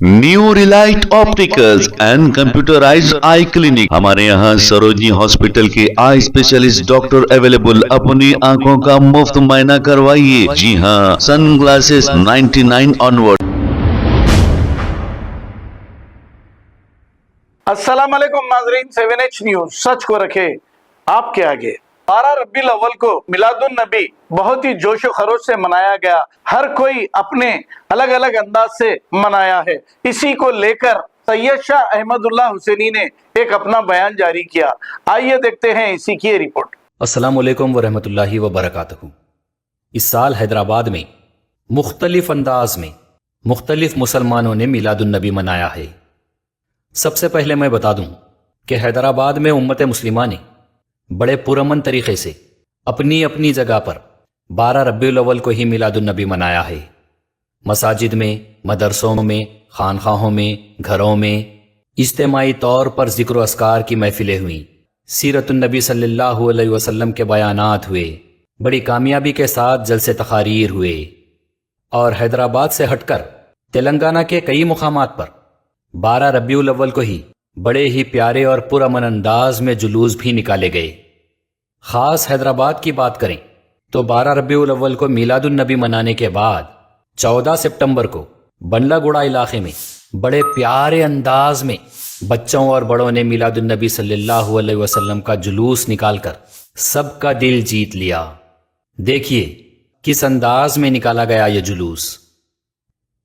New relight opticals and computerized eye clinic. हमारे यहाँ Sarojini hospital के आई स्पेशलिस्ट डॉक्टर अवेलेबल। अपनी आंखों का मुफ्त मुआयना करवाइए। जी हाँ, सन ग्लासेस 99 ऑनवर्ड। अस्सलाम वालेकुम नाजरीन, 7H न्यूज सच को रखे आपके आगे। 12 रबीउल अव्वल को मिलादुन नबी बहुत ही जोशो खरोश से मनाया गया। हर कोई अपने अलग अलग अंदाज से मनाया है। इसी को लेकर सैयद शाह अहमदुल्लाह हुसैनी ने एक अपना बयान जारी किया। आइए देखते हैं इसी की रिपोर्ट। अस्सलाम वालेकुम वरहमतुल्लाहि वबरकातुहू। इस साल हैदराबाद में मुख्तलिफ अंदाज में मुख्तलिफ मुसलमानों ने मिलादुन नबी मनाया है। सबसे पहले मैं बता दूं कि हैदराबाद में उम्मत मुस्लिमा ने बड़े पुरअमन तरीके से अपनी अपनी जगह पर 12 रबीउल अव्वल को ही मिलादुन नबी मनाया है। मसाजिद में, मदरसों में, खानखाहों में, घरों में इज्तिमाई तौर पर जिक्र अस्कार की महफिलें हुई। सीरतुन नबी सल्लल्लाहु अलैहि वसल्लम के बयानात हुए। बड़ी कामयाबी के साथ जलसे तकारीर हुए। और हैदराबाद से हटकर तेलंगाना के कई मुकामात पर 12 रबीउल अव्वल को ही बड़े ही प्यारे और पुरअमन अंदाज में जुलूस भी निकाले गए। खास हैदराबाद की बात करें तो 12 रबीउल अव्वल को मिलादुन नबी मनाने के बाद 14 सितंबर को बंडलागुड़ा इलाके में बड़े प्यारे अंदाज में बच्चों और बड़ों ने मिलादुन नबी सल्लल्लाहु अलैहि वसल्लम का जुलूस निकालकर सबका दिल जीत लिया। देखिए किस अंदाज में निकाला गया ये जुलूस।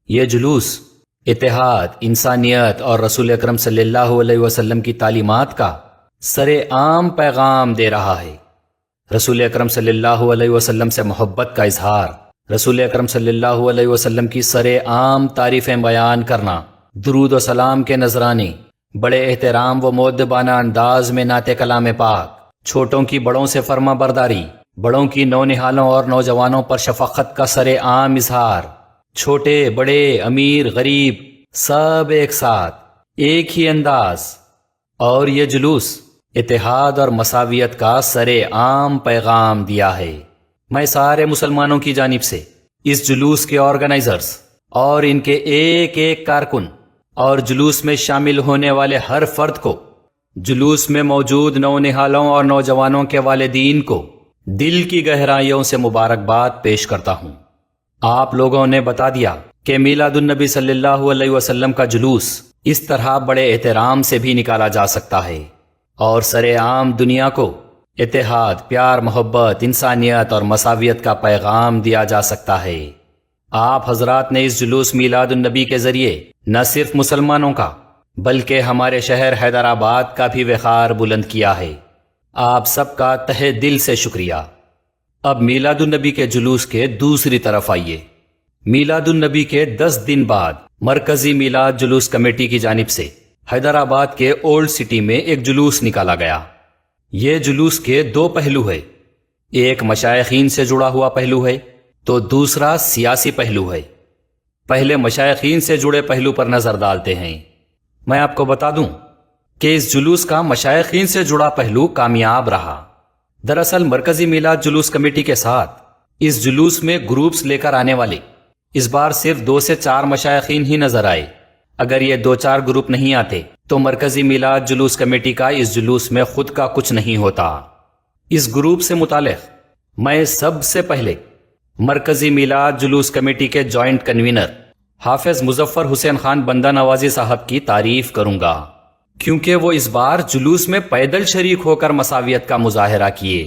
ये जुलूस इत्तेहाद, इंसानियत और रसूल अकरम सल्लल्लाहु अलैहि वसल्लम की तालीमात का सरे आम पैगाम दे रहा है। रसूल अकरम सल्लल्लाहु अलैहि वसल्लम से मोहब्बत का इजहार, रसूल अकरम सल्लल्लाहु अलैहि वसल्लम की सरे आम तारीफें बयान करना, दुरूद व सलाम के नजराने, बड़े एहतराम व मुअद्दबाना अंदाज में नाते कलाम पाक, छोटों की बड़ों से फर्मा बरदारी, बड़ों की नौनिहालों और नौजवानों पर शफकत का सरे आम इजहार, छोटे बड़े अमीर गरीब सब एक साथ एक ही अंदाज। और ये जुलूस इत्तेहाद और मसावियत का सरे आम पैगाम दिया है। मैं सारे मुसलमानों की जानिब से इस जुलूस के ऑर्गेनाइजर्स और इनके एक एक कारकुन और जुलूस में शामिल होने वाले हर फर्द को, जुलूस में मौजूद नौनिहालों और नौजवानों के वालिदीन को दिल की गहराइयों से मुबारकबाद पेश करता हूँ। आप लोगों ने बता दिया कि मिलादुन नबी सल्लल्लाहु अलैहि वसल्लम का जुलूस इस तरह बड़े एहतराम से भी निकाला जा सकता है और सरे आम दुनिया को इत्तेहाद, प्यार, मोहब्बत, इंसानियत और मसावियत का पैगाम दिया जा सकता है। आप हजरात ने इस जुलूस मिलादुन नबी के जरिए न सिर्फ मुसलमानों का बल्कि हमारे शहर हैदराबाद का भी वक़ार बुलंद किया है। आप सबका तहे दिल से शुक्रिया। अब मिलादुन नबी के जुलूस के दूसरी तरफ आइए। मिलादुन नबी के 10 दिन बाद मरकजी मिलाद जुलूस कमेटी की जानिब से हैदराबाद के ओल्ड सिटी में एक जुलूस निकाला गया। ये जुलूस के दो पहलू है। एक मशाइखीन से जुड़ा हुआ पहलू है तो दूसरा सियासी पहलू है। पहले मशाइखीन से जुड़े पहलू पर नजर डालते हैं। मैं आपको बता दूं कि इस जुलूस का मशाइखीन से जुड़ा पहलू कामयाब रहा। दरअसल मरकजी मिलाद जुलूस कमेटी के साथ इस जुलूस में ग्रुप्स लेकर आने वाले इस बार सिर्फ 2 से 4 मशाइखीन ही नजर आए। अगर ये 2-4 ग्रुप नहीं आते तो मरकजी मिलाद जुलूस कमेटी का इस जुलूस में खुद का कुछ नहीं होता। इस ग्रुप से मुतालिक मैं सबसे पहले मरकजी मिलाद जुलूस कमेटी के जॉइंट कन्वीनर हाफिज मुजफ्फर हुसैन खान बंदा नवाजी साहब की तारीफ करूंगा, क्योंकि वो इस बार जुलूस में पैदल शरीक होकर मसावियत का मुजाहरा किए।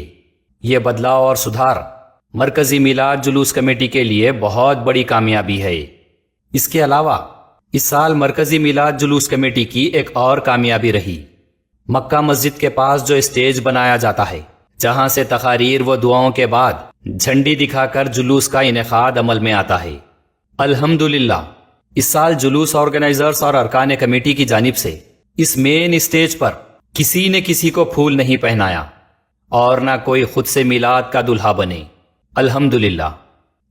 ये बदलाव और सुधार मरकजी मिलाद जुलूस कमेटी के लिए बहुत बड़ी कामयाबी है। इसके अलावा इस साल मरकजी मिलाद जुलूस कमेटी की एक और कामयाबी रही। मक्का मस्जिद के पास जो स्टेज बनाया जाता है, जहां से तकारीर व दुआओं के बाद झंडी दिखाकर जुलूस का इनेकाद अमल में आता है। अल्हम्दुलिल्लाह इस साल जुलूस ऑर्गेनाइजर्स और अरकान कमेटी की जानिब से इस मेन स्टेज पर किसी ने किसी को फूल नहीं पहनाया और ना कोई खुद से मिलाद का दुल्हा बने। अल्हम्दुलिल्लाह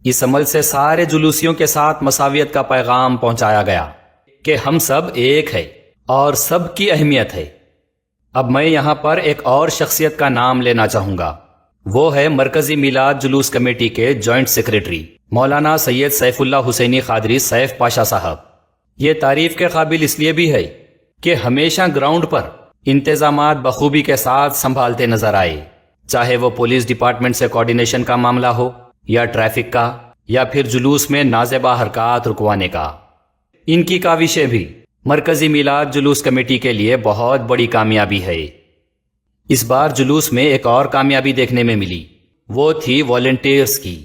इस अमल से सारे जुलूसियों के साथ मसावियत का पैगाम पहुंचाया गया कि हम सब एक है और सब की अहमियत है। अब मैं यहां पर एक और शख्सियत का नाम लेना चाहूंगा। वो है मरकजी मिलाद जुलूस कमेटी के जॉइंट सेक्रेटरी मौलाना सैयद सैफुल्लाह हुसैनी कादरी सैफ पाशा साहब। یہ تعریف کے قابل اس لیے بھی ہے کہ ہمیشہ گراؤنڈ پر انتظامات بخوبی کے ساتھ سنبھالتے نظر آئے، چاہے وہ پولیس ڈپارٹمنٹ سے کوارڈینیشن کا معاملہ ہو یا ٹریفک کا یا پھر جلوس میں نازیبا حرکات رکوانے کا۔ ان کی کاوشیں بھی مرکزی میلاد جلوس کمیٹی کے لیے بہت بڑی کامیابی ہے۔ اس بار جلوس میں ایک اور کامیابی دیکھنے میں ملی، وہ تھی والنٹیئرز کی۔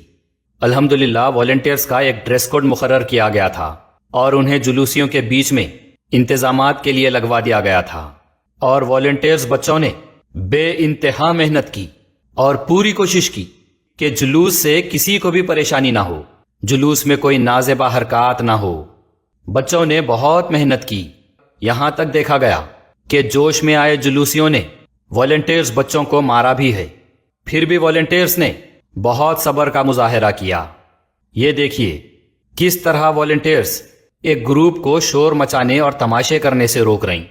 الحمدللہ والنٹیئرز کا ایک ڈریس کوڈ مقرر کیا گیا تھا اور انہیں جلوسیوں کے بیچ میں انتظامات کے لیے لگوا دیا گیا تھا، اور والنٹیئرز بچوں نے بے انتہا محنت کی اور پوری کوشش کی کہ جلوس سے کسی کو بھی پریشانی نہ ہو، جلوس میں کوئی نازیبا حرکات نہ ہو۔ بچوں نے بہت محنت کی، یہاں تک دیکھا گیا کہ جوش میں آئے جلوسیوں نے والنٹیئرز بچوں کو مارا بھی ہے، پھر بھی والنٹیئرز نے بہت صبر کا مظاہرہ کیا۔ یہ دیکھیے کس طرح والنٹیئرز ایک گروپ کو شور مچانے اور تماشے کرنے سے روک رہیں۔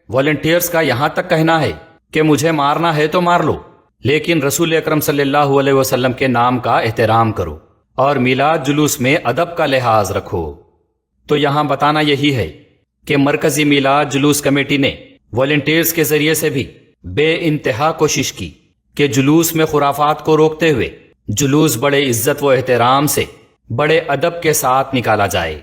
والنٹیئرز کا یہاں تک کہنا ہے کہ مجھے مارنا ہے تو مار لو، لیکن رسول اکرم صلی اللہ علیہ وسلم کے نام کا احترام کرو اور میلاد جلوس میں ادب کا لحاظ رکھو۔ تو یہاں بتانا یہی ہے کہ مرکزی میلاد جلوس کمیٹی نے والنٹیئرز کے ذریعے سے بھی بے انتہا کوشش کی کہ جلوس میں خرافات کو روکتے ہوئے جلوس بڑے عزت و احترام سے، بڑے ادب کے ساتھ نکالا جائے۔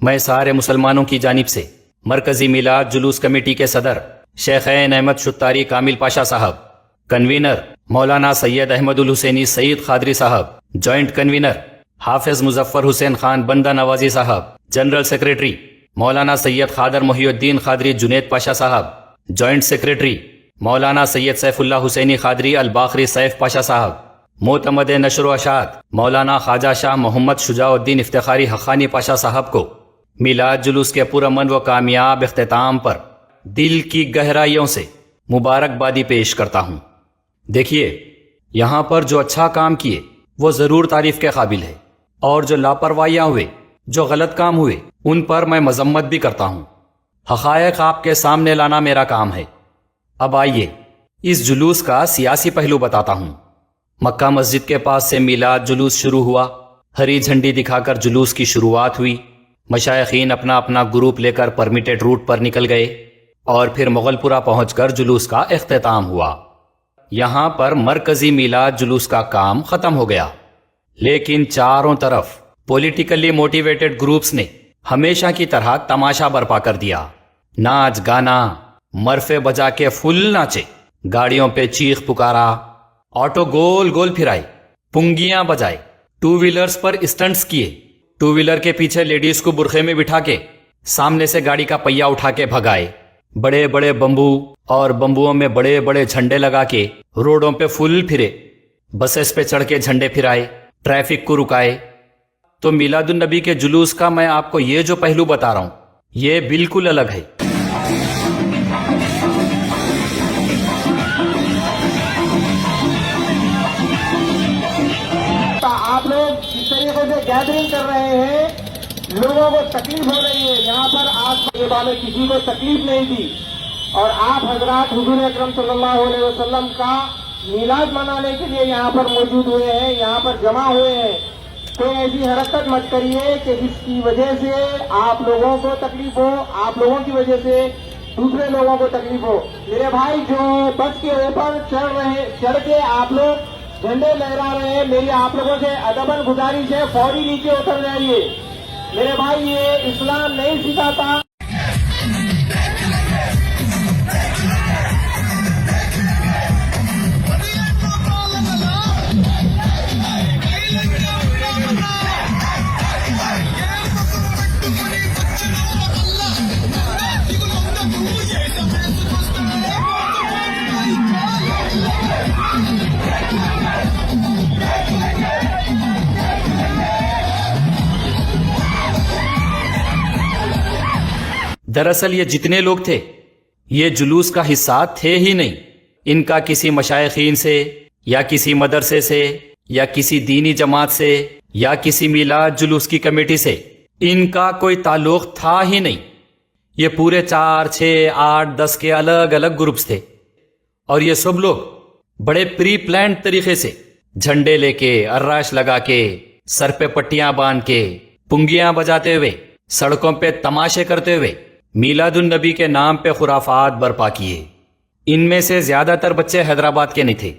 میں سارے مسلمانوں کی جانب سے مرکزی میلاد جلوس کمیٹی کے صدر شیخین احمد شتاری کامل پاشا صاحب، کنوینر مولانا سید احمد الحسینی سعید قادری صاحب، جوائنٹ کنوینر حافظ مظفر حسین خان بندہ نوازی صاحب، جنرل سیکریٹری مولانا سید خادر محی الدین قادری جنید پاشا صاحب، جوائنٹ سیکریٹری مولانا سید سیف اللہ حسینی قادری الباقری سیف پاشا صاحب، معتمد نشر و اشاعت مولانا خواجہ شاہ محمد شجاع الدین افتخاری حقانی پاشا صاحب کو میلاد جلوس کے پرامن و کامیاب اختتام پر دل کی گہرائیوں سے مبارکبادی پیش کرتا ہوں۔ دیکھیے یہاں پر جو اچھا کام کیے وہ ضرور تعریف کے قابل ہے، اور جو لاپرواہیاں ہوئے، جو غلط کام ہوئے، ان پر میں مذمت بھی کرتا ہوں۔ حقائق آپ کے سامنے لانا میرا کام ہے۔ اب آئیے اس جلوس کا سیاسی پہلو بتاتا ہوں۔ مکہ مسجد کے پاس سے میلاد جلوس شروع ہوا، ہری جھنڈی دکھا کر جلوس کی شروعات ہوئی، مشائخین اپنا اپنا گروپ لے کر پرمیٹڈ روٹ پر نکل گئے، اور پھر مغل پورہ پہنچ کر جلوس کا اختتام ہوا۔ یہاں پر مرکزی میلاد جلوس کا کام ختم ہو گیا، لیکن چاروں طرف پولیٹیکلی موٹیویٹڈ گروپس نے ہمیشہ کی طرح تماشا برپا کر دیا۔ ناچ گانا، مرفے بجا کے فل ناچے، گاڑیوں پہ چیخ پکارا، آٹو گول گول پھرائے، پنگیاں بجائے، ٹو ویلرز پر اسٹنٹس کیے، ٹو ویلر کے پیچھے لیڈیز کو برقعے میں بٹھا کے سامنے سے گاڑی کا پہیا اٹھا کے بھگائے، بڑے بڑے بمبو اور بمبوؤں میں بڑے بڑے جھنڈے لگا کے روڈوں پہ فل پھرے، بسز پہ چڑھ کے جھنڈے پھرائے، ٹریفک کو رکائے۔ تو میلاد النبی کے جلوس کا میں آپ کو یہ جو پہلو بتا رہا ہوں یہ بالکل الگ ہے۔ آپ لوگ جس طریقے سے گیدرنگ کر رہے ہیں، لوگوں کو تکلیف ہو رہی ہے، یہاں پر آج میں کسی کو تکلیف نہیں دی، اور آپ حضرات حضور اکرم صلی اللہ علیہ وسلم کا میلاد منانے کے لیے یہاں پر موجود ہوئے ہیں، یہاں پر جمع ہوئے ہیں۔ کوئی ایسی حرکت مت کریے کہ جس کی وجہ سے آپ لوگوں کو تکلیف ہو، آپ لوگوں کی وجہ سے دوسرے لوگوں کو تکلیف ہو۔ میرے بھائی جو بس کے اوپر چڑھ کے آپ لوگ جھنڈے لہرا رہے ہیں، میری آپ لوگوں سے ادباً گزارش ہے فوری نیچے اتر جائیے۔ میرے بھائی یہ اسلام نہیں سکھاتا۔ दरअसल ये जितने लोग थे ये जुलूस का हिस्सा थे ही नहीं। इनका किसी मशाइखीन से या किसी मदरसे से या किसी दीनी जमात से या किसी मिलाद जुलूस की कमेटी से इनका कोई ताल्लुक था ही नहीं। ये पूरे 4, 6, 8, 10 के अलग अलग ग्रुप्स थे और ये सब लोग बड़े प्री प्लान तरीके से झंडे लेके, अर्राश लगा के, सर पे पट्टियां बांध के, पुंगियां बजाते हुए, सड़कों पे तमाशे करते हुए मीलादुन नबी के नाम पे खुराफात बर्पा किए। इनमें से ज्यादातर बच्चे हैदराबाद के नहीं थे।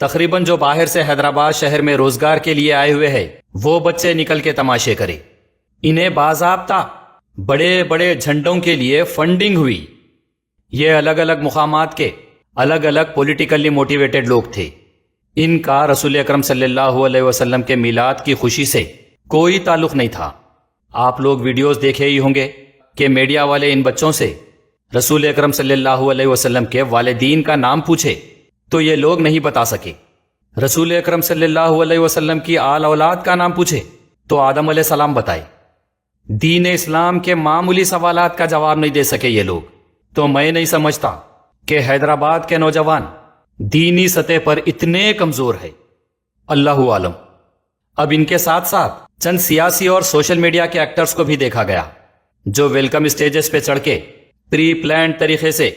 तकरीबन जो बाहर से हैदराबाद शहर में रोजगार के लिए आए हुए हैं वो बच्चे निकल के तमाशे करे। इन्हें बाज़ाब्ता बड़े बड़े झंडों के लिए फंडिंग हुई। ये अलग अलग मुकामात के अलग अलग पॉलिटिकली मोटिवेटेड लोग थे। इनका रसूल अकरम सल्लल्लाहु अलैहि वसल्लम के मिलाद की खुशी से कोई ताल्लुक नहीं था। आप लोग वीडियोस देखे ही होंगे कि मीडिया वाले इन बच्चों से रसूल अकरम सल्लल्लाहु अलैहि वसल्लम के वालिदीन का नाम पूछे तो ये लोग नहीं बता सके। रसूल अकरम सल्लल्लाहु अलैहि वसल्लम की आल औलाद का नाम पूछे तो आदम अलैहिस्सलाम बताए। दीन इस्लाम के मामूली सवालात का जवाब नहीं दे सके ये लोग। तो मैं नहीं समझता कि हैदराबाद के नौजवान दीनी सतह पर इतने कमजोर है। अल्लाहु आलम। अब इनके साथ साथ चंद सियासी और सोशल मीडिया के एक्टर्स को भी देखा गया जो वेलकम स्टेजेस पे चढ़ के प्री प्लान तरीके से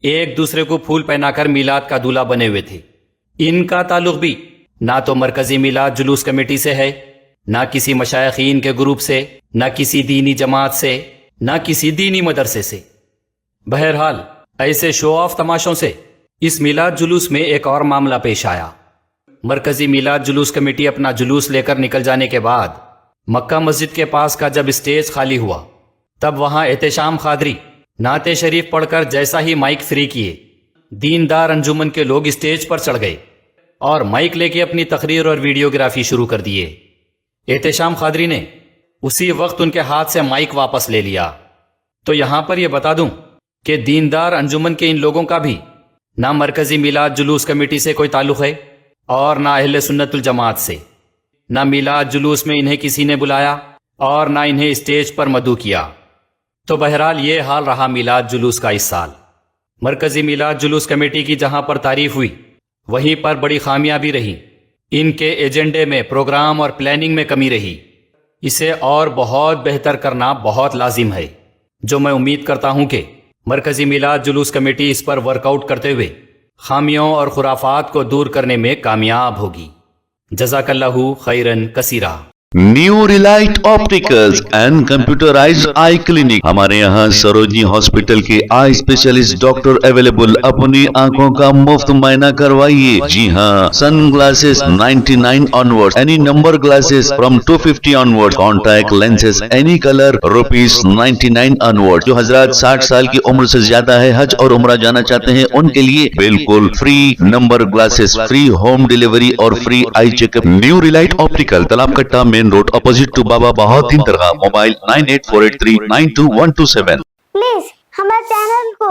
एक दूसरे को फूल पहनाकर मिलाद का दूल्हा बने हुए थे। इनका ताल्लुक भी ना तो मरकजी मिलाद जुलूस कमेटी से है, ना किसी मशाइखीन के ग्रुप से, ना किसी दीनी जमात से, ना किसी दीनी मदरसे से। बहरहाल ऐसे शो ऑफ तमाशों से इस मिलाद जुलूस में एक और मामला पेश आया। मरकजी मिलाद जुलूस कमेटी अपना जुलूस लेकर निकल जाने के बाद मक्का मस्जिद के पास का जब स्टेज खाली हुआ तब वहां एहतेशाम खादरी नाते शरीफ पढ़कर जैसा ही माइक फ्री किए, दीनदार अंजुमन के लोग स्टेज पर चढ़ गए और माइक लेके अपनी तकरीर और वीडियोग्राफी शुरू कर दिए। एहतेशाम खादरी ने उसी वक्त उनके हाथ से माइक वापस ले लिया। तो यहां पर यह बता दूं कि दीनदार अंजुमन के इन लोगों का भी ना मरकजी मिलाद जुलूस कमेटी से कोई ताल्लुक है और ना अहले सुन्नतुल जमात से। ना मिलाद जुलूस में इन्हें किसी ने बुलाया और ना इन्हें स्टेज पर मदऊ किया। तो बहरहाल ये हाल रहा मिलाद जुलूस का इस साल। मरकजी मिलाद जुलूस कमेटी की जहां पर तारीफ हुई वहीं पर बड़ी खामियां भी रही। इनके एजेंडे में, प्रोग्राम और प्लानिंग में कमी रही। इसे और बहुत बेहतर करना बहुत लाजिम है, जो मैं उम्मीद करता हूं कि मरकजी मिलाद जुलूस कमेटी इस पर वर्कआउट करते हुए खामियों और खुराफात को दूर करने में कामयाब होगी। जज़ाकल्लाहु खैरन कसीरा। New relight opticals and computerized eye clinic. हमारे यहाँ सरोजनी हॉस्पिटल के आई स्पेशलिस्ट डॉक्टर अवेलेबल। अपनी आंखों का मुफ्त मुआयना करवाइए। जी हाँ, sunglasses 99 onward, any number glasses from 250 onward, contact lenses any colour ₹99 onward. जो हजरात 60 साल की उम्र से ज्यादा है, हज और उम्रा जाना चाहते हैं, उनके लिए बिल्कुल free number glasses, free home delivery और free eye checkup. New relight optical, Talab Katta, main road, opposite to Baba Bahauddin Dargah. Mobile 9848392127। Please हमारे चैनल को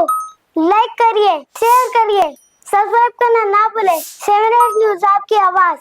लाइक करिए, शेयर करिए, सब्सक्राइब करना ना भूले। 7 न्यूज़ आपकी आवाज।